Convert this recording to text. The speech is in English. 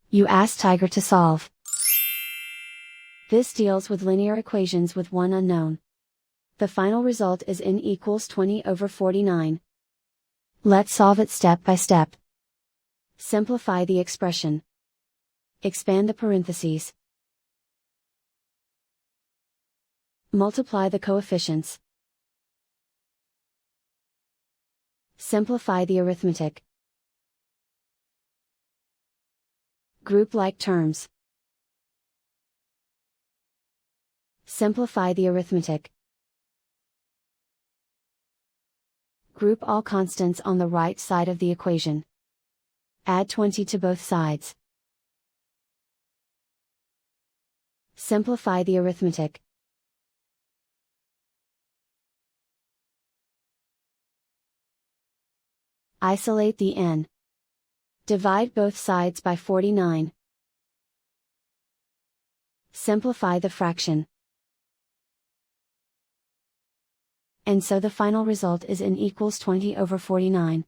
You ask Tiger to solve. This deals with linear equations with one unknown. The final result is n equals 20/49. Let's solve it step by step. Simplify the expression. Expand the parentheses. Multiply the coefficients. Simplify the arithmetic. Group like terms. Simplify the arithmetic. Group all constants on the right side of the equation. Add 20 to both sides. Simplify the arithmetic. Isolate the n. Divide both sides by 49. Simplify the fraction. And so the final result is n equals 20/49.